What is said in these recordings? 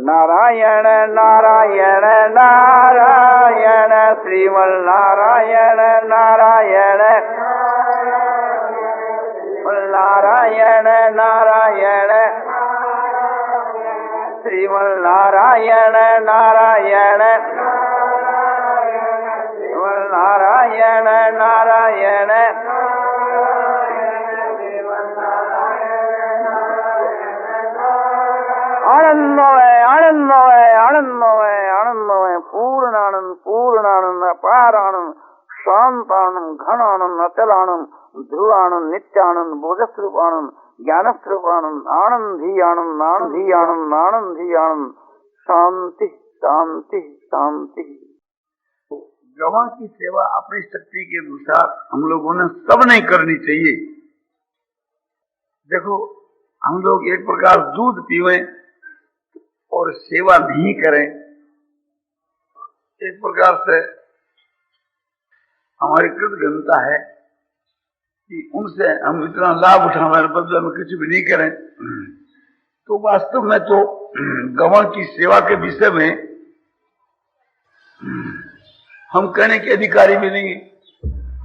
नारायण नारायण नारायण श्रीमन नारायण नारायण नारायण नारायण श्रीमन नारायण नारायण नारायण नारायण आनंदमय आनंदमय आनंदमय आनंदमय पूर्णानंद पूर्णानंद अपारानंद शांतानंद घनानंद अचलानंद ध्रुवानंद नित्यानंद बोधस्वरूपानंद ज्ञानस्वरूपानंद आनंदी आनंद आनंदी आनंद आनंदी आनंद शांति शांति शांति। गवां की सेवा अपनी शक्ति के अनुसार हम लोगों ने सब नहीं करनी चाहिए। देखो, हम लोग एक प्रकार दूध पीवें और सेवा नहीं करें, एक प्रकार से हमारी कृतज्ञता है कि उनसे हम इतना लाभ उठाने बदले में कुछ भी नहीं करें। तो वास्तव में तो गवां की सेवा के विषय में हम कहने के अधिकारी भी नहीं।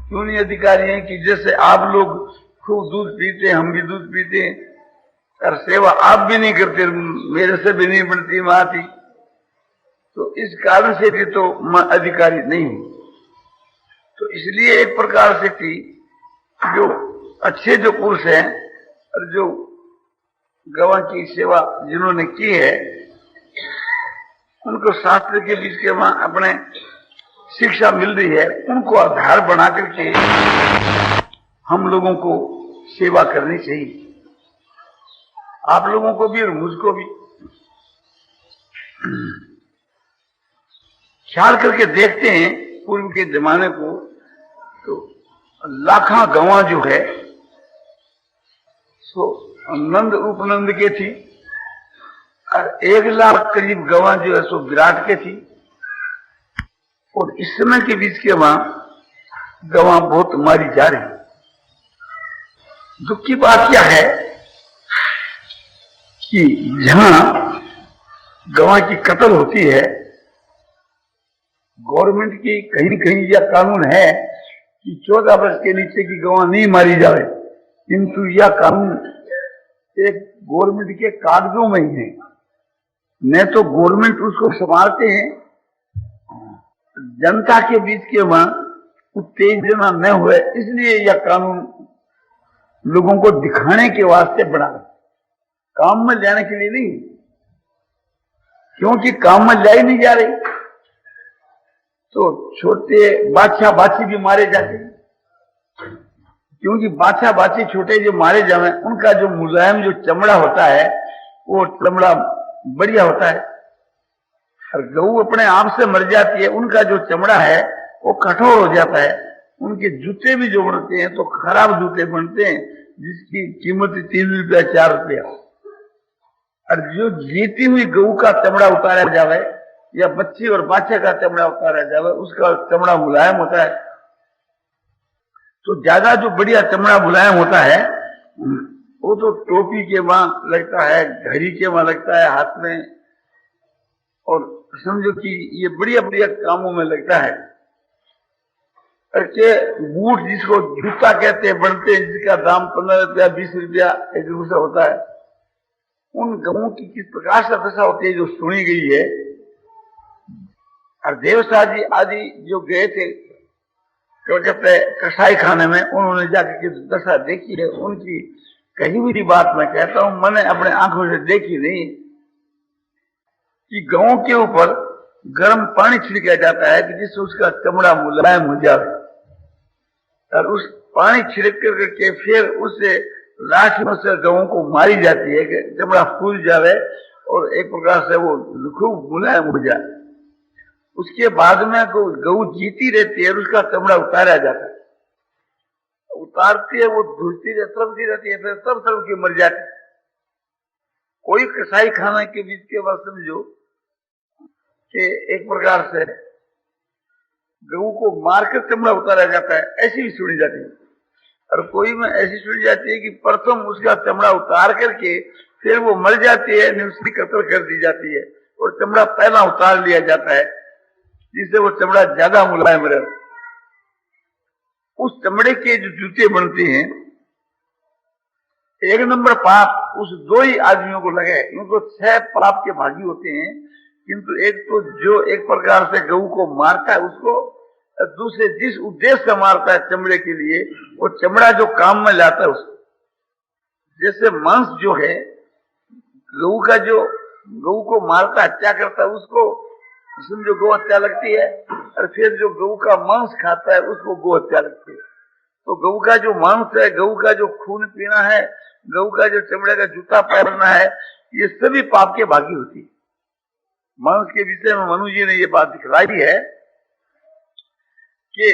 क्यों नहीं अधिकारी हैं कि जैसे आप लोग खूब दूध पीते, हम भी दूध पीते हैं, और सेवा आप भी नहीं करते, मेरे से भी नहीं बनती माती, तो इस कारण से भी तो मैं अधिकारी नहीं हूं। तो इसलिए एक प्रकार से कि जो अच्छे जो पुरुष हैं और जो गवां की सेवा जिन्होंने की है, उनको शास्त्र के बीच के वहां अपने शिक्षा मिल रही है, उनको आधार बना करके हम लोगों को सेवा करनी चाहिए, आप लोगों को भी और मुझको भी। ख्याल करके देखते हैं पूर्व के जमाने को, तो लाखा गवां जो है सो नंद उपनंद के थी, और 1 लाख करीब गवां जो है सो विराट के थी। और इस समय के बीच के वहां गवां बहुत मारी जा रही। दुख की बात क्या है कि जहां गवां की कत्ल होती है, गवर्नमेंट की कहीं न कहीं यह कानून है कि 14 वर्ष के नीचे की गवां नहीं मारी जाए, किंतु यह कानून एक गवर्नमेंट के कागजों में ही है, न तो गवर्नमेंट उसको संभालते हैं। जनता के बीच के वहां उत्तेजना न हुए, इसलिए यह कानून लोगों को दिखाने के वास्ते बना, काम में लाने के लिए नहीं, क्योंकि काम में लाई नहीं जा रही तो छोटे बादशाह बाछी भी मारे जाते, क्योंकि बादशाह बाछी छोटे जो मारे जाए उनका जो मुलायम जो चमड़ा होता है वो चमड़ा बढ़िया होता है, और गऊ अपने आप से मर जाती है, उनका जो चमड़ा है वो कठोर हो जाता है। उनके जूते भी जो बनते हैं तो खराब जूते बनते हैं, जिसकी कीमत 3 रुपया 4 रुपया। और जो जीती हुई गऊ का चमड़ा उतारा जावे या बच्ची और बाछे का चमड़ा उतारा जावे, उसका चमड़ा मुलायम होता है। तो ज्यादा जो बढ़िया चमड़ा मुलायम होता है वो तो टोपी के वहां लगता है, घड़ी के वहां लगता है, हाथ में, और समझो कि ये बढ़िया बढ़िया कामों में लगता है। के बूट जिसको जूता कहते हैं बनते हैं, जिसका दाम 15 रुपया 20 रुपया 1 रुपया होता है, उन गवों की किस प्रकार से दशा होती है जो सुनी गई है। और देवसा जी आदि जो गए थे कलकत्ते कसाई खाने में, उन्होंने जाकर के दशा देखी है, उनकी कहीं भी बात मैं कहता हूं, मैंने अपने आंखों से देखी नहीं कि गवों के ऊपर गर्म पानी छिड़का जाता है कि जिससे उसका चमड़ा मुलायम हो जाए, और उस पानी छिड़क करके फिर उससे लाठियों से गवों को मारी जाती है कि चमड़ा फूल जाए और एक प्रकार से वो खूब मुलायम हो जाए। उसके बाद में गऊ जीती रहती है और उसका चमड़ा उतारा जाता है, उतारती है, वो धुलती तरफती रहती है, फिर सब तरफ की मर जाती है। कोई कसाई खाना के बीच के बाद समझो कि एक प्रकार से गऊ को मारकर चमड़ा उतारा जाता है, ऐसी भी सुनी जाती है। और कोई में ऐसी सुनी जाती है कि प्रथम उसका चमड़ा उतार करके फिर वो मर जाती है, उसकी कत्ल कर दी जाती है, और चमड़ा पहला उतार लिया जाता है जिससे वो चमड़ा ज्यादा मुलायम रहे। उस चमड़े के जो जूते बनते हैं, एक नंबर पाप उस दो ही आदमियों को लगे, उनको 6 पाप के भागी होते हैं। किंतु एक तो जो एक प्रकार से गऊ को मारता है उसको, दूसरे जिस उद्देश्य से मारता है चमड़े के लिए, वो चमड़ा जो काम में लाता है उसको। जैसे मांस जो है गऊ का, जो गऊ को मारता हत्या करता है उसको समझो गौ हत्या लगती है, और फिर जो गऊ का मांस खाता है उसको गौ हत्या लगती है। तो गऊ का जो मांस है, गऊ का जो खून पीना है, गऊ का जो चमड़े का जूता पहनना है, ये सभी पाप के भागी होती है। मांस के विषय में मनु जी ने ये बात दिखलाई है कि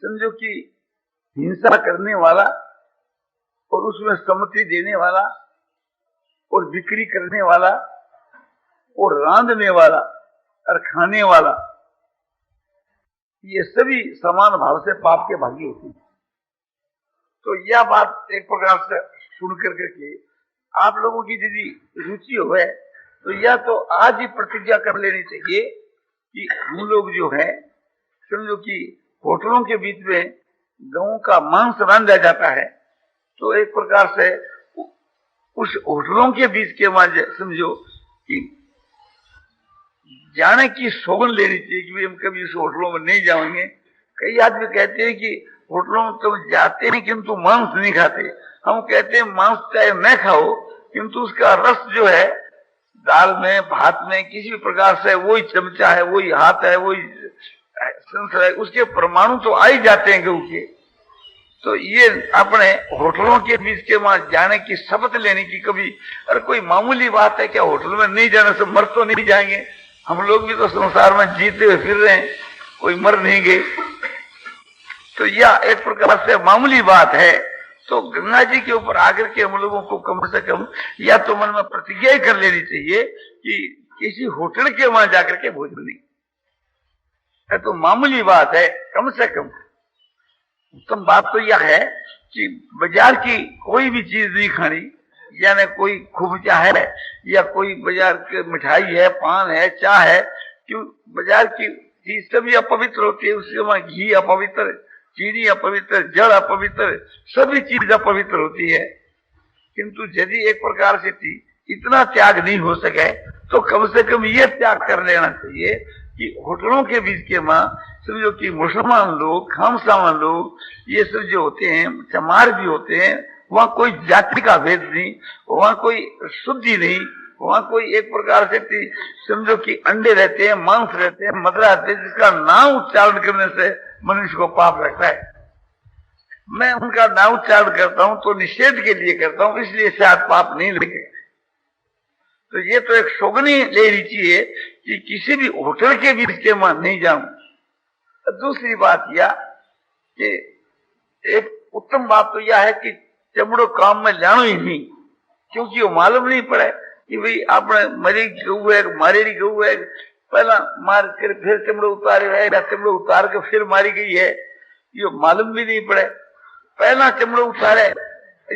समझो कि हिंसा करने वाला और उसमें सम्मति देने वाला और बिक्री करने वाला और रांधने वाला और खाने वाला, ये सभी समान भाव से पाप के भागी होती है। तो यह बात एक प्रकार से सुन करके आप लोगों की यदि रुचि हो तो यह तो आज ही प्रतिज्ञा कर लेनी चाहिए कि हम लोग जो है समझो कि होटलों के बीच में गऊ का मांस रांधा जाता है, तो एक प्रकार से उस होटलों के बीच के मांझे समझो कि जाने की सौगन लेनी चाहिए कि हम कभी उस होटलों में नहीं जाएंगे। कई आदमी कहते हैं कि होटलों में तो जाते हैं किंतु मांस नहीं खाते। हम कहते हैं मांस चाहे न खाओ किंतु उसका रस जो है दाल में, भात में, किसी भी प्रकार से वही चमचा है, वही हाथ है, वही संस्कार है, उसके परमाणु तो आ ही जाते हैं गऊ के। तो ये अपने होटलों के बीच के वहां जाने की शपथ लेने की कभी, अरे कोई मामूली बात है क्या? होटल में नहीं जाने से मर तो नहीं जाएंगे? हम लोग भी तो संसार में जीते हुए फिर रहे हैं, कोई मर नहीं गए। तो यह एक प्रकार से मामूली बात है। तो गंगा जी के ऊपर आकर के हम लोगों को कम से कम या तो मन में प्रतिज्ञा कर लेनी चाहिए कि किसी होटल के वहां जाकर के भोजन नहीं, है तो मामूली बात है। कम से कम उत्तम बात तो यह है कि बाजार की कोई भी चीज नहीं खानी, यानी कोई खुबचा है या कोई बाजार की मिठाई है, पान है, चाय है, क्यों बाजार की चीज सभी अपवित्र होती है। उसके वहां घी अपवित्र, चीनी अपवित्र, जड़ अपवित्र, सभी चीज अपवित्र होती है। किंतु यदि एक प्रकार से इतना त्याग नहीं हो सके तो कम से कम ये त्याग कर लेना चाहिए कि होटलों के बीच के मां समझो कि मुसलमान लोग, खामसामान लोग, ये सब जो होते हैं, चमार भी होते हैं, वहां कोई जाति का भेद नहीं, वहां कोई शुद्धि नहीं, वहां कोई एक प्रकार से समझो कि अंडे रहते हैं, मांस रहते हैं, मदरा रहते हैं, जिसका नाम उच्चारण करने से मनुष्य को पाप लगता है। मैं उनका नाम उच्चारण करता हूं तो निषेध के लिए करता हूं, इसलिए शायद पाप नहीं लगेगा। तो ये तो एक सौगनी लेनी चाहिए कि किसी भी होटल के बीच के वहां नहीं जाऊं। दूसरी बात यह कि एक उत्तम बात तो यह है कि चमड़ो काम में जानो ही नहीं, क्योंकि वो मालूम नहीं पड़े कि भाई आपने मरी गऊ है, मारेरी गऊ है, पहला मार कर फिर चमड़ो उतारे है या चमड़ो उतार के फिर मारी गई है, ये मालूम भी नहीं पड़े। पहला चमड़ो उतारे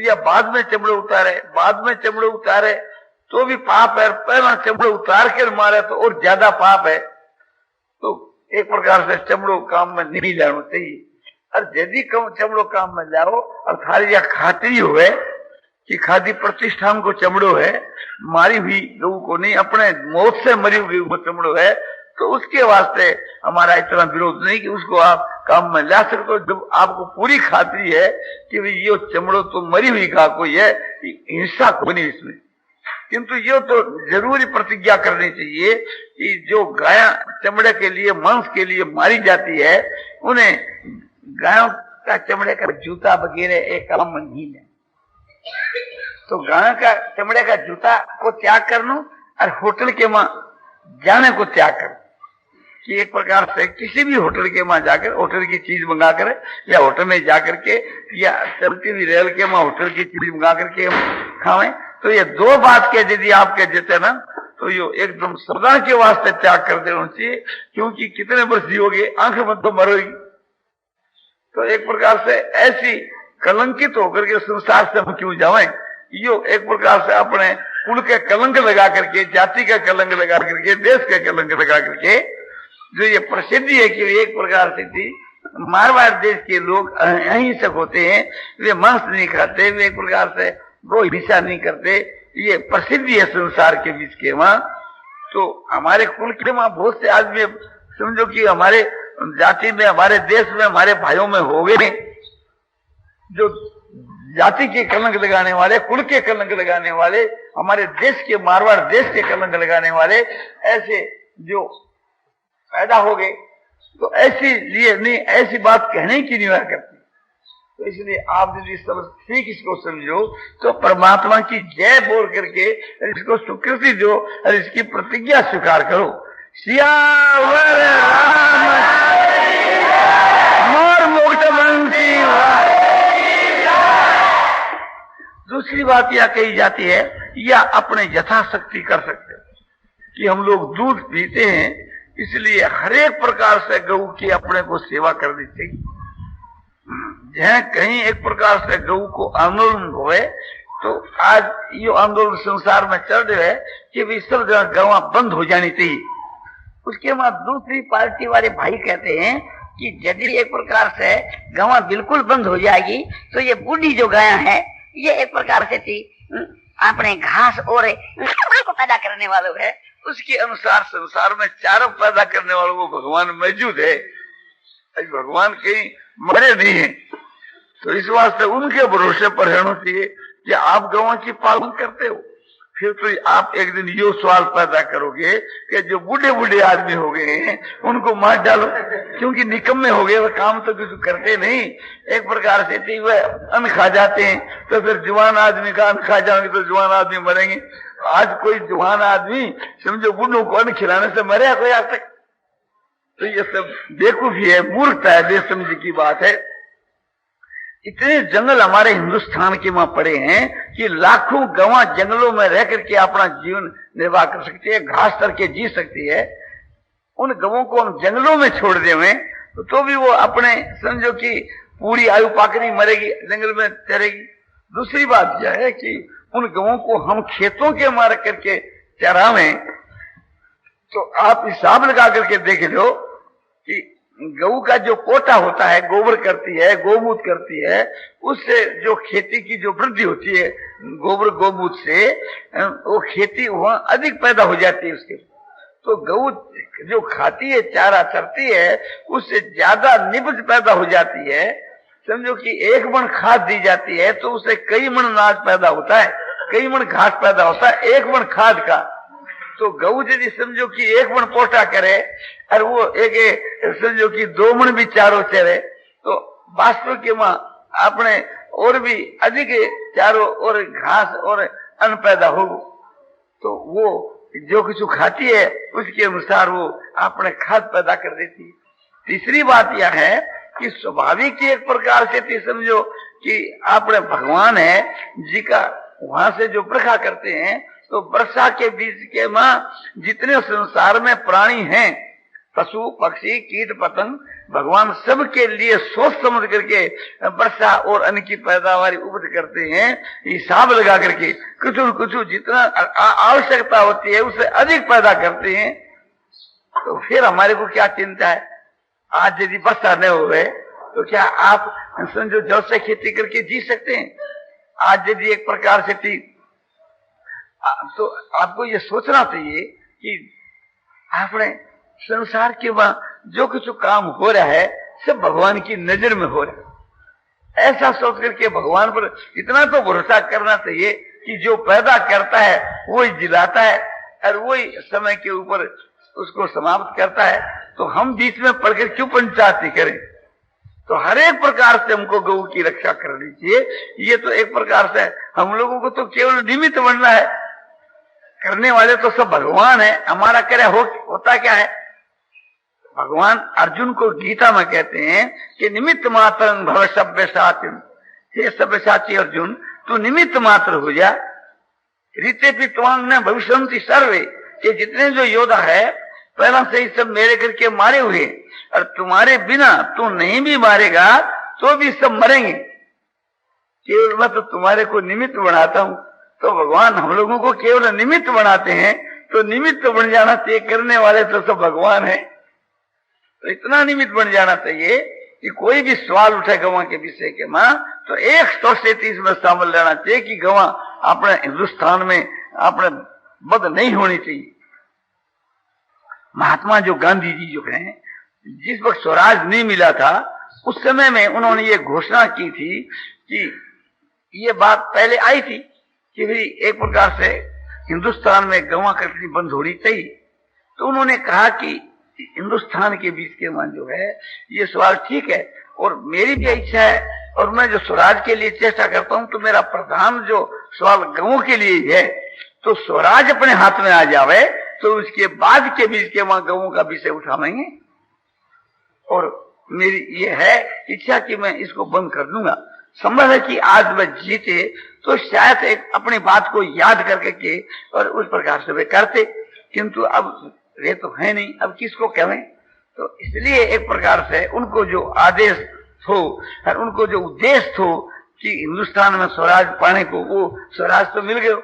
या बाद में चमड़ो उतारे, बाद में चमड़ो उतारे तो भी पाप है, पहला चमड़ो उतार कर मारे तो और ज्यादा पाप है। तो एक प्रकार से चमड़ो काम में नहीं जाना चाहिए। और यदि कम चमड़ो काम में जाओ और थारी या खातरी हुए कि खादी प्रतिष्ठान को चमड़ो है, मारी हुई गऊ को नहीं, अपने मौत से मरी हुई वो चमड़ो है, तो उसके वास्ते हमारा इतना विरोध नहीं कि उसको आप काम में ला सकते हो, जब आपको पूरी खातरी है कि भाई ये चमड़ो तो मरी हुई गा कोई है, हिंसा को नहीं इसमें। किंतु ये तो जरूरी प्रतिज्ञा करनी चाहिए कि जो गाय चमड़े के लिए, मांस के लिए मारी जाती है, उन्हें गायों का चमड़े का जूता वगैरह एक काम में नहीं है। तो गाय का चमड़े का जूता को त्याग कर लो और होटल के वहां जाने को त्याग कर, कि एक प्रकार से किसी भी होटल के वहां जाकर होटल की चीज मंगा कर या होटल में जाकर के या चलती हुई रेल के वहां होटल की चीज मंगा करके खावें। तो ये दो बात के यदि आपके देते ना तो ये एकदम सदा के वास्ते त्याग कर देना चाहिए, क्योंकि कितने वर्ष जियोगे, आंख में तो मरोगी। तो एक प्रकार से ऐसी कलंकित होकर के संसार से हम क्यों जाएं? यो एक प्रकार से अपने कुल का कलंक लगा करके, जाति का कलंक लगा करके, देश का कलंक लगा करके जो ये प्रसिद्धि है कि एक प्रकार से थी, मारवाड़ देश के लोग अहिंसक होते हैं, वे मांस नहीं खाते, वे एक प्रकार से वो हिंसा नहीं करते, ये प्रसिद्धि है संसार के बीच के वहां। तो हमारे कुल के वहां बहुत से आदमी समझो कि हमारे जाति में, हमारे देश में, हमारे भाइयों में हो गए जो जाति के कलंक लगाने वाले, कुल के कलंक लगाने वाले, हमारे देश के, मारवाड़ देश के कलंक लगाने वाले ऐसे जो पैदा हो गए। तो ऐसी लिए नहीं, ऐसी बात कहने की नहीं हुआ करती। तो इसलिए आप यदि सब ठीक इसको समझो तो परमात्मा की जय बोल करके इसको स्वीकृति दो और इसकी प्रतिज्ञा स्वीकार करो। सियावर मोर मोक्ष बंसी। दूसरी बात यह कही जाती है, या अपने यथाशक्ति कर सकते हो कि हम लोग दूध पीते हैं, इसलिए हर एक प्रकार से गऊ की अपने को सेवा करनी चाहिए। जहाँ कहीं एक प्रकार से गऊ को आंदोलन हुए तो आज ये आंदोलन संसार में चल रहा है कि भी सब जगह गवा बंद हो जानी चाहिए। उसके बाद दूसरी पार्टी वाले भाई कहते हैं कि यदि एक प्रकार से गवा बिल्कुल बंद हो जाएगी तो ये बूढ़ी जो गाय है ये एक प्रकार से थी अपने घास और को पैदा करने वालों है, उसके अनुसार संसार में चारों पैदा करने वालों को भगवान मौजूद है। भगवान कहीं मरे नहीं है, तो इस वास्ते उनके भरोसे पर रहना चाहिए कि आप गवां की पालन करते हो। फिर तो आप एक दिन यो सवाल पैदा करोगे कि जो बूढ़े बूढ़े आदमी हो गए हैं उनको मार डालो, क्योंकि निकम्मे हो गए, वह काम तो कुछ करते नहीं। एक प्रकार से वह अन्न खा जाते हैं, तो फिर जवान आदमी का अन्न खा जाएंगे तो जवान आदमी मरेंगे। आज कोई जवान आदमी समझो बूढ़ों को अन्न खिलाने से मरे कोई आज तक? तो ये सब बेवकूफी है, मूर्खता है, बेसमझी की बात है। इतने जंगल हमारे हिंदुस्तान के वहां पड़े हैं कि लाखों गवां जंगलों में रह करके अपना जीवन निर्वाह कर सकती है, घास करके जी सकती है। उन गवों को हम जंगलों में छोड़ देवे तो भी वो अपने समझो कि पूरी आयु पाकर नहीं मरेगी, जंगल में चरेगी। दूसरी बात यह है कि उन गवों को हम खेतों के मार करके चरावें तो आप हिसाब लगा करके देख लो कि गऊ का जो पोटा होता है, गोबर करती है, गोमूत्र करती है, उससे जो खेती की जो वृद्धि होती है गोबर गोमूत्र से, वो खेती वहां अधिक पैदा हो जाती है उसके। तो गऊ जो खाती है, चारा चरती है, उससे ज्यादा निपज पैदा हो जाती है। समझो कि 1 मन खाद दी जाती है तो उससे कई मन अनाज पैदा होता है, कई मन घास पैदा होता है 1 मन खाद का। तो गऊ यदि समझो कि 1 मन पोटा करे और वो एक समझो कि 2 मन भी चारों चरे तो वास्तव के मां अपने और भी अधिक चारों और घास और अन्न पैदा हो। तो वो जो कुछ खाती है उसके अनुसार वो अपने खाद पैदा कर देती है। तीसरी बात यह है कि स्वाभाविक एक प्रकार से समझो कि अपने भगवान है जी का वहां से जो बरखा करते हैं, तो वर्षा के बीच के मां जितने संसार में प्राणी हैं, पशु पक्षी कीट पतंग, भगवान सबके लिए सोच समझ करके वर्षा और अन्न की पैदावार उपज करते हैं, हिसाब लगा करके कुछ जितना आवश्यकता होती है उससे अधिक पैदा करते हैं। तो फिर हमारे को क्या चिंता है? आज यदि वर्षा न हो रहे तो क्या आप समझो जल से खेती करके जी सकते हैं? आज यदि एक प्रकार से थी तो आपको ये सोचना चाहिए कि आपने संसार के वहां जो कुछ काम हो रहा है सब भगवान की नजर में हो रहा है। ऐसा सोच करके भगवान पर इतना तो भरोसा करना चाहिए कि जो पैदा करता है वही जिलाता है और वही समय के ऊपर उसको समाप्त करता है। तो हम बीच में पढ़कर क्यों पंचायती करें? तो हर एक प्रकार से हमको गौ की रक्षा करनी चाहिए। ये तो एक प्रकार से हम लोगों को तो केवल निमित्त बनना है, करने वाले तो सब भगवान है। हमारा करे होता क्या है? भगवान अर्जुन को गीता में कहते हैं कि निमित्त मात्र भव सभ्यसाची। हे सभ्यसाची अर्जुन, तू निमित्त मात्र हो जा। रीते पित्वांग न भविष्यन्ति सर्वे, कि जितने जो योद्धा है पहला से ही सब मेरे करके मारे हुए, और तुम्हारे बिना तू नहीं भी मारेगा तो भी सब मरेंगे। केवल मैं तो तुम्हारे को निमित्त बनाता हूं। तो भगवान हम लोगों को केवल निमित्त बनाते हैं, तो निमित्त बन जाना चाहिए, करने वाले तो सब भगवान है। तो इतना निमित्त बन जाना चाहिए कि कोई भी सवाल उठे गवां के विषय के मां तो 130 में शामिल रहना चाहिए कि गवां अपने हिंदुस्तान में अपने बद नहीं होनी चाहिए। महात्मा जो गांधी जी जो हैं, जिस वक्त स्वराज नहीं मिला था उस समय में उन्होंने ये घोषणा की थी कि ये बात पहले आई थी कि भाई एक प्रकार से हिंदुस्तान में गवां कटनी बंद होनी चाहिए। तो उन्होंने कहा कि हिंदुस्तान के बीच के मन जो है ये सवाल ठीक है और मेरी भी इच्छा है और मैं जो स्वराज के लिए चेष्टा करता हूं, तो मेरा प्रधान जो सवाल गवों के लिए है, तो स्वराज अपने हाथ में आ जावे तो उसके बाद के बीच के वहां गवों का विषय उठाएंगे। और मेरी ये है इच्छा कि मैं इसको बंद कर दूंगा। संभव है कि आज वह जीते तो शायद एक अपनी बात को याद करके के और उस प्रकार से वे करते, किंतु अब वे तो है नहीं, अब किसको कहें। तो इसलिए एक प्रकार से उनको जो आदेश हो और उनको जो उद्देश्य हो कि हिंदुस्तान में स्वराज पाने को, वो स्वराज तो मिल गए।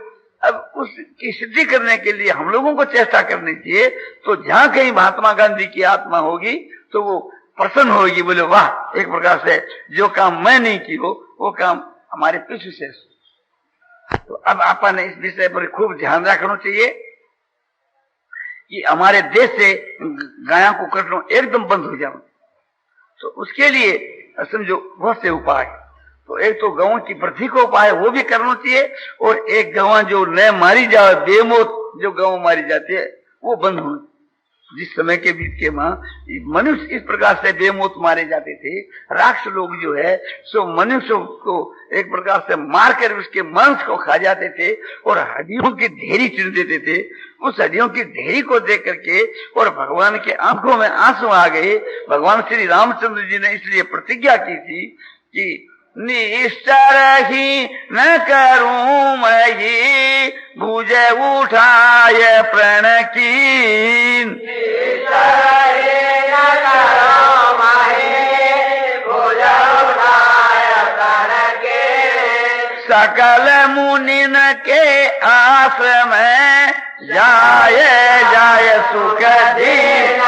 अब उसकी सिद्धि करने के लिए हम लोगों को चेष्टा करनी चाहिए। तो जहां कहीं महात्मा गांधी की आत्मा होगी तो वो प्रसन्न होगी, बोले वाह, एक प्रकार से जो काम मैं नहीं की हो वो काम हमारे पीछे से। तो अब अपन इस विषय पर खूब ध्यान रखना चाहिए कि हमारे देश से गाया को कटना एकदम बंद हो जाए। तो उसके लिए समझो बहुत से उपाय, तो एक तो गौं की वृद्धि का उपाय वो भी करना चाहिए, और एक गवां जो न मारी जाए, बेमौत जो गौ मारी जाती है वो बंद होनी। जिस समय के बीच के मां मनुष्य इस प्रकार से बेमौत मारे जाते थे, राक्षस लोग जो है सो मनुष्य को एक प्रकार से मारकर उसके मांस को खा जाते थे और हड्डियों की ढेरी चुन देते थे। उस हड्डियों की ढेरी को देख करके और भगवान के आंखों में आंसू आ गए। भगवान श्री रामचंद्र जी ने इसलिए प्रतिज्ञा की थी कि निश्चर ही न करूं मैं ये भुज उठाए प्रण कीन, सकल मुनिन के आश्रम जाय जाय सुख दीन।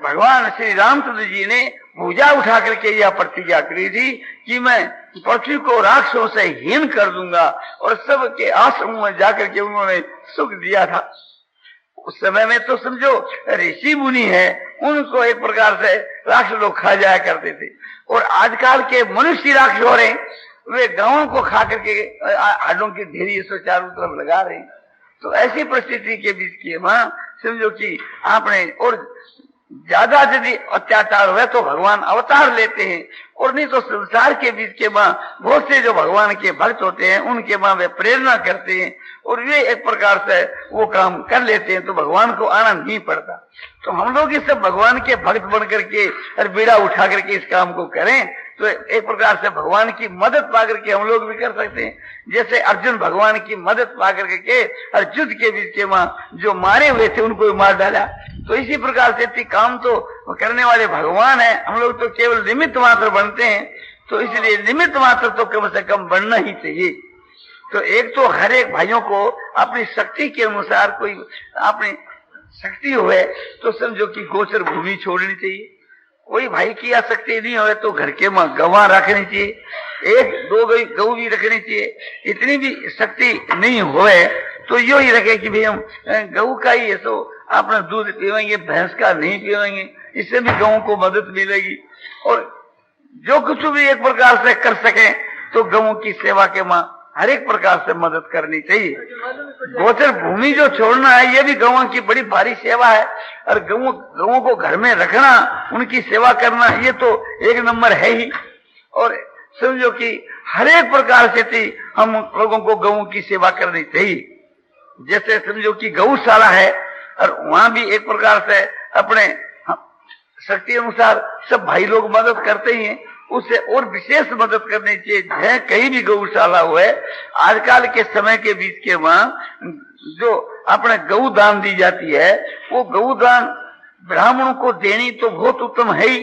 भगवान श्री रामचंद्र जी ने भुजा उठा करके यह प्रतिज्ञा करी थी कि मैं पृथ्वी को राक्षसों से हीन कर दूंगा, और सबके आश्रम में जाकर के उन्होंने सुख दिया था। उस समय में तो समझो ऋषि मुनि है, उनको एक प्रकार से राक्षस लोग खा जाया करते थे, और आजकल के मनुष्य राक्षस हो रहे, वे गांवों को खा करके हड्डों की ढेरी इसको चारों तरफ लगा रहे। तो ऐसी परिस्थिति के बीच की मां समझो कि आपने और ज्यादा यदि अत्याचार हुए तो भगवान अवतार लेते हैं, और नहीं तो संसार के बीच के मां बहुत से जो भगवान के भक्त होते हैं उनके मां वे प्रेरणा करते हैं और वे एक प्रकार से वो काम कर लेते हैं, तो भगवान को आना नहीं पड़ता। तो हम लोग इस सब भगवान के भक्त बन करके और बीड़ा उठा करके इस काम को करें तो एक प्रकार से भगवान की मदद पा करके हम लोग भी कर सकते हैं। जैसे अर्जुन भगवान की मदद पा करके और युद्ध के बीच के मां जो मारे हुए थे उनको मार डाला। तो इसी प्रकार से काम तो करने वाले भगवान है, हम लोग तो केवल निमित्त मात्र बनते हैं। तो इसलिए निमित्त मात्र तो कम से कम बनना ही चाहिए। तो एक तो हर एक भाइयों को अपनी शक्ति के अनुसार कोई अपनी शक्ति हुए तो समझो कि गोचर भूमि छोड़नी चाहिए। कोई भाई की आसक्ति नहीं हो तो घर के गवां रखनी चाहिए, 1-2 गऊ भी रखनी चाहिए। इतनी भी शक्ति नहीं होए तो यो ही रखे कि भाई हम गऊ का ही है तो अपना दूध पीवेंगे, भैंस का नहीं पीवेंगे, इससे भी गऊ को मदद मिलेगी। और जो कुछ भी एक प्रकार से कर सके तो गऊ की सेवा के मां हर एक प्रकार से मदद करनी चाहिए। गोचर भूमि जो छोड़ना है ये भी गौओं की बड़ी भारी सेवा है, और गौओं को घर में रखना, उनकी सेवा करना ये तो एक नंबर है ही। और समझो कि हर एक प्रकार से हम लोगों को गौओं की सेवा करनी चाहिए। जैसे समझो कि गौशाला है और वहां भी एक प्रकार से अपने शक्ति अनुसार सब भाई लोग मदद करते ही हैं, उससे और विशेष मदद करनी चाहिए। जहाँ कहीं भी गौशाला हुए आजकल के समय के बीच के वहां जो अपने गौ दान दी जाती है वो गौ दान ब्राह्मणों को देनी तो बहुत उत्तम है ही,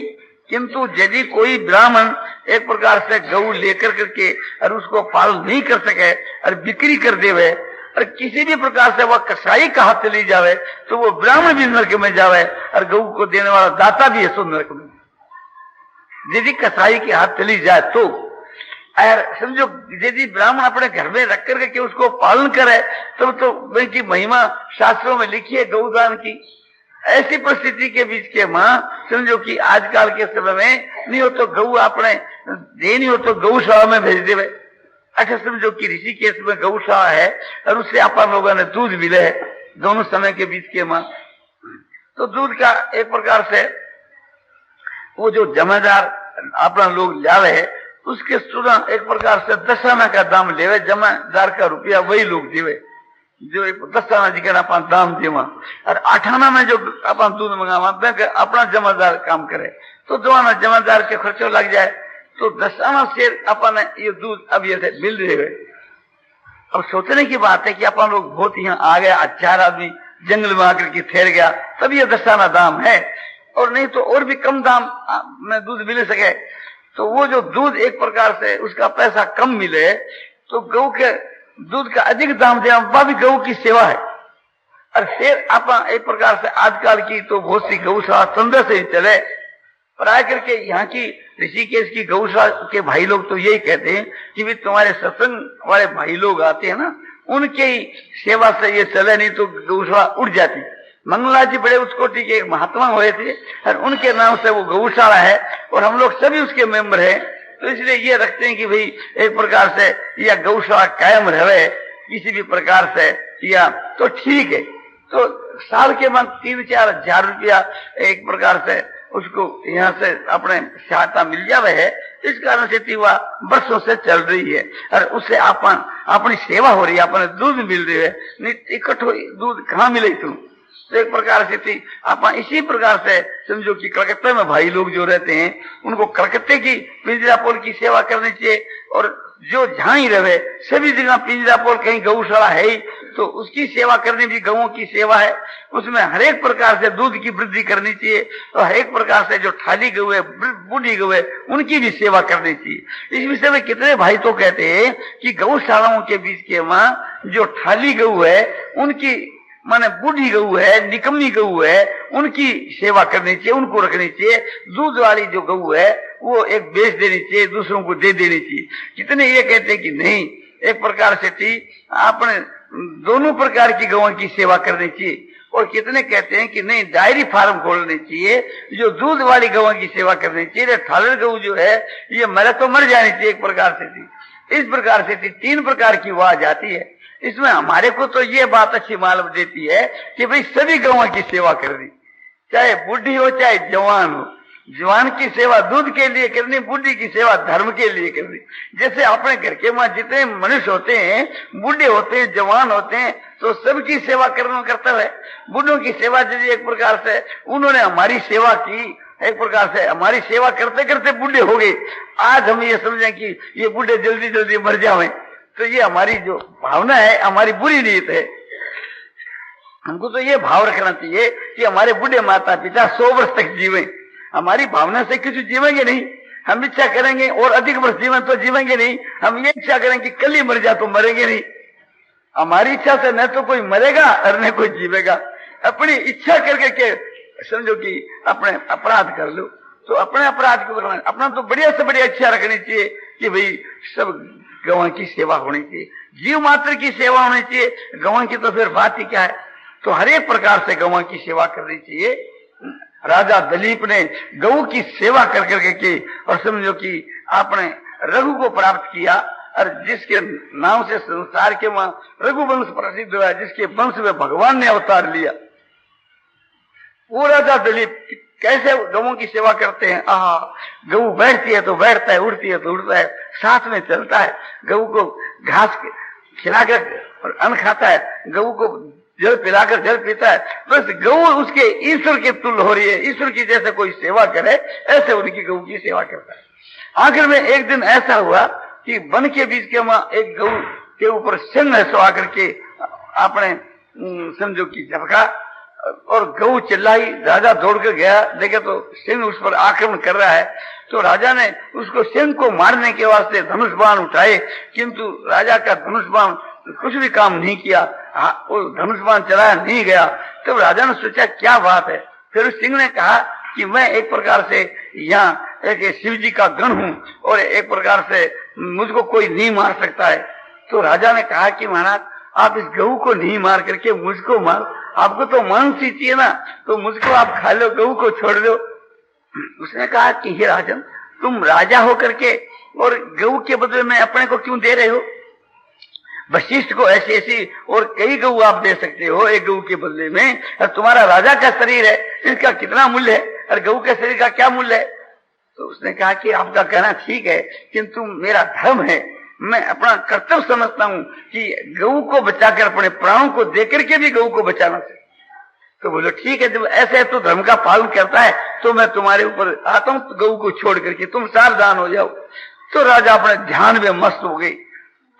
किंतु यदि कोई ब्राह्मण एक प्रकार से गऊ लेकर करके और उसको पालन नहीं कर सके और बिक्री कर देवे और किसी भी प्रकार से वह कसाई का हाथ चली जावे तो वो ब्राह्मण भी नरक में जावे और गऊ को देने वाला दाता भी है सो नरक में। यदि कसाई के हाथ चली जाए तो समझो यदि ब्राह्मण अपने घर में रख करके उसको पालन करे तब तो उनकी महिमा शास्त्रों में लिखी है गौदान की। ऐसी परिस्थिति के बीच के मां समझो कि आजकल के समय में नहीं हो तो गऊ अपने देनी हो तो गौशाला में भेज देवे। अच्छा समझो कि ऋषिकेश में गौशाला है और उससे अपन लोगों ने दूध मिले है दोनों समय के बीच के मां, तो दूध का एक प्रकार से वो जो जमादार अपना लोग लावे है उसके सुना एक प्रकार से 10 आना का दाम लेवे, जमादार का रुपया वही लोग देवे जो 10 आना जी का अपन दाम देवा और 8 आना में जो अपन दूध मंगावा अपना जमादार काम करे तो 2 आना जमादार के खर्चो लग जाए तो 10 आना से अपन ये दूध अब ये मिल रहे है। अब सोचने की बात है कि अपन लोग बहुत यहाँ आ गया 4 आदमी जंगल में आकर के ठहर गया तब ये 10 आना दाम है और नहीं तो और भी कम दाम में दूध मिल सके तो वो जो दूध एक प्रकार से उसका पैसा कम मिले तो गऊ के दूध का अधिक दाम दे वह भी गऊ की सेवा है। और फिर आप एक प्रकार से आजकल की तो बहुत सी गौशाला तंत्र से ही चले पर आकर के यहाँ की ऋषिकेश की गौशाला के भाई लोग तो यही कहते हैं कि भी तुम्हारे सत्संग वाले भाई लोग आते हैं ना उनके ही सेवा से ये चले नहीं तो गौशाला उड़ जाती। मंगलनाथ जी बड़े उस कोटि के एक महात्मा हुए थे और उनके नाम से वो गौशाला है और हम लोग सभी उसके मेंबर हैं तो इसलिए ये रखते हैं कि भाई एक प्रकार से यह गौशाला कायम रहे किसी भी प्रकार से या तो ठीक है। तो साल के बाद 3-4 हजार रुपया एक प्रकार से उसको यहाँ से अपने सहायता मिल जावे है। इस कारण से वह वर्षों से चल रही है और उससे अपनी सेवा हो रही है, अपने दूध मिल रही है। इकट्ठो दूध कहाँ मिले तुम तो एक प्रकार से थी आप इसी प्रकार से समझो कि कलकत्ता में भाई लोग जो रहते हैं उनको कलकत्ते की पिंजरापोल की सेवा करनी चाहिए और जो जहां ही रहे सभी जगह पिंजरापोल कहीं गौशाला है ही तो उसकी सेवा करनी भी गऊओं की सेवा है। उसमें हर एक प्रकार से दूध की वृद्धि करनी चाहिए और हर एक प्रकार से जो ठाली गऊ है बूढ़ी गऊ है उनकी भी सेवा करनी चाहिए। इस विषय में कितने भाई तो कहते हैं कि गौशालाओं के बीच के मां जो ठाली गऊ है उनकी माने बूढ़ी गऊ है निकम्मी गऊ है उनकी सेवा करनी चाहिए, उनको रखनी चाहिए। दूध वाली जो गऊ है वो एक बेच देनी चाहिए, दूसरों को दे देनी चाहिए। कितने ये कहते हैं कि नहीं एक प्रकार से थी आपने दोनों प्रकार की गऊ की सेवा करनी चाहिए और कितने कहते हैं कि नहीं डायरी फार्म खोलनी चाहिए जो दूध वाली गऊ की सेवा करनी चाहिए। थालर गऊ जो है ये मरे तो मर जानी चाहिए एक प्रकार से थी। इस प्रकार से थी 3 प्रकार की आवाज आती है। इसमें हमारे को तो ये बात अच्छी मालूम देती है कि भाई सभी गौओं की सेवा करनी, चाहे बूढ़ी हो चाहे जवान हो। जवान की सेवा दूध के लिए करनी, बूढ़ी की सेवा धर्म के लिए करनी। जैसे अपने घर के वहां जितने मनुष्य होते हैं बूढ़े होते हैं जवान होते हैं तो सबकी सेवा करना कर्तव्य है। बूढ़ों की सेवा यदि एक प्रकार से उन्होंने हमारी सेवा की एक प्रकार से हमारी सेवा करते करते बूढ़े हो गए, आज हम ये समझें कि ये बूढ़े जल्दी जल्दी मर जाए तो ये हमारी जो भावना है हमारी बुरी नीयत है। हमको तो ये भाव रखना चाहिए कि हमारे बूढ़े माता पिता 100 वर्ष तक जीवे। हमारी भावना से कुछ जीवेंगे नहीं, हम इच्छा करेंगे और अधिक वर्ष जीवन तो जीवेंगे नहीं। हम ये इच्छा करेंगे कि कल ही मर जा तो मरेंगे नहीं। हमारी इच्छा से न तो कोई मरेगा और न कोई जीवेगा। अपनी इच्छा करके के समझो कि अपने अपराध कर लो तो अपने अपराध को अपना तो बढ़िया से बढ़िया इच्छा रखनी चाहिए कि भाई सब गवां की सेवा होनी चाहिए, जीव मात्र की सेवा होनी चाहिए। गवां की तो फिर बात ही क्या है। तो हर एक प्रकार से गवां की सेवा करनी चाहिए। राजा दिलीप ने गऊ की सेवा कर करके की और समझो कि आपने रघु को प्राप्त किया और जिसके नाम से संसार के वहां रघुवंश प्रसिद्ध हुआ, जिसके वंश में भगवान ने अवतार लिया। वो राजा दिलीप कैसे गऊ की सेवा करते हैं। गऊ बैठती है तो बैठता है, उड़ती है तो उड़ता है, साथ में चलता है। गऊ को घास खिलाकर और अन्न खाता है, गऊ को जल पिलाकर जल पीता है। बस गऊ उसके ईश्वर के तुल्य हो रही है। ईश्वर की जैसे कोई सेवा करे ऐसे उनकी गऊ की सेवा करता है। आखिर में एक दिन ऐसा हुआ कि वन के बीच के वहां एक गऊ के ऊपर सिंह सो आकर के आपने समझो कि झपका और गऊ चिल्लाई। राजा दौड़ कर गया, देखे तो सिंह उस पर आक्रमण कर रहा है। तो राजा ने उसको सिंह को मारने के वास्ते धनुष बाण उठाए, किंतु राजा का धनुष बाण कुछ भी काम नहीं किया। वो धनुष बाण चलाया नहीं गया। तो राजा ने सोचा क्या बात है। फिर सिंह ने कहा कि मैं एक प्रकार से यहाँ एक शिव जी का गण हूँ और एक प्रकार से मुझको कोई नहीं मार सकता है। तो राजा ने कहा कि महाराज आप इस गऊ को नहीं मार करके मुझको मार, आपको तो मांस ही चाहिए ना, तो मुझको आप खा लो, गऊ को छोड़ दो। उसने कहा कि हे राजन, तुम राजा हो करके और गऊ के बदले में अपने को क्यों दे रहे हो? वशिष्ठ को ऐसी ऐसी और कई गऊ आप दे सकते हो एक गऊ के बदले में। और तुम्हारा राजा का शरीर है, इसका कितना मूल्य है और गऊ के शरीर का क्या मूल्य है? तो उसने कहा कि आपका कहना ठीक है, किंतु मेरा धर्म है, मैं अपना कर्तव्य समझता हूँ कि गऊ को बचाकर अपने प्राणों को देकर के भी गऊ को बचाना चाहिए। तो बोलो ठीक है, जब ऐसे तो धर्म का पालन करता है तो मैं तुम्हारे ऊपर आता हूँ, गऊ को छोड़ करके तुम सावधान हो जाओ। तो राजा अपने ध्यान में मस्त हो गई,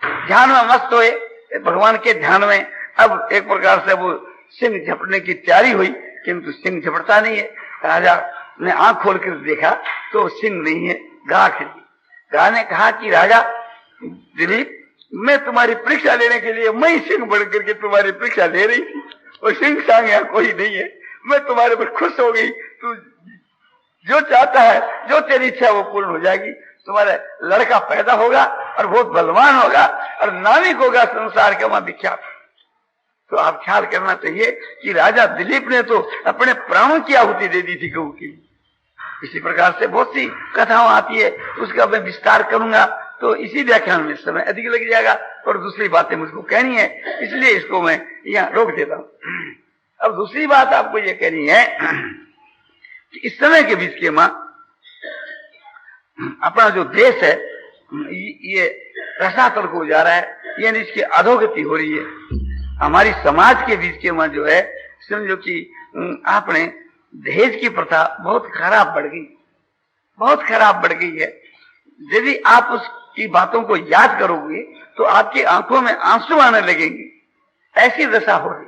ध्यान में मस्त हुए भगवान के ध्यान में। अब एक प्रकार से वो सिंह झपटने की तैयारी हुई, किंतु सिंह झपटता नहीं है। राजा ने आंख खोल कर देखा तो सिंह नहीं है, गाय खड़ी। गाय ने कहा कि राजा दिलीप, मैं तुम्हारी परीक्षा लेने के लिए मैं सिंह बढ़ करके तुम्हारी परीक्षा ले रही थी और सिंह सांग यहाँ कोई नहीं है। मैं तुम्हारे पर खुश हो गई, तू जो चाहता है, जो तेरी इच्छा वो पूर्ण हो जाएगी। तुम्हारा लड़का पैदा होगा और बहुत बलवान होगा और नाविक होगा, संसार का वहां विख्यात। तो आप ख्याल करना चाहिए कि राजा दिलीप ने तो अपने प्राणों की आहुति दे दी थी गऊ की। इसी प्रकार से बहुत सी कथाओं आती है, उसका मैं विस्तार करूंगा तो इसी व्याख्यान में समय अधिक लग जाएगा और दूसरी बातें मुझको कहनी है, इसलिए इसको मैं यहाँ रोक देता हूँ। अब दूसरी बात आपको ये कहनी है कि इस समय के बीच के मां अपना जो देश है ये रसातल को जा रहा है, यानी इसकी अधोगति हो रही है। हमारी समाज के बीच के मां जो है, समझो कि आपने दहेज की प्रथा बहुत खराब बढ़ गई, बहुत खराब बढ़ गई है। यदि आप उसकी बातों को याद करोगे तो आपकी आंखों में आंसू आने लगेंगे, ऐसी दशा हो रही।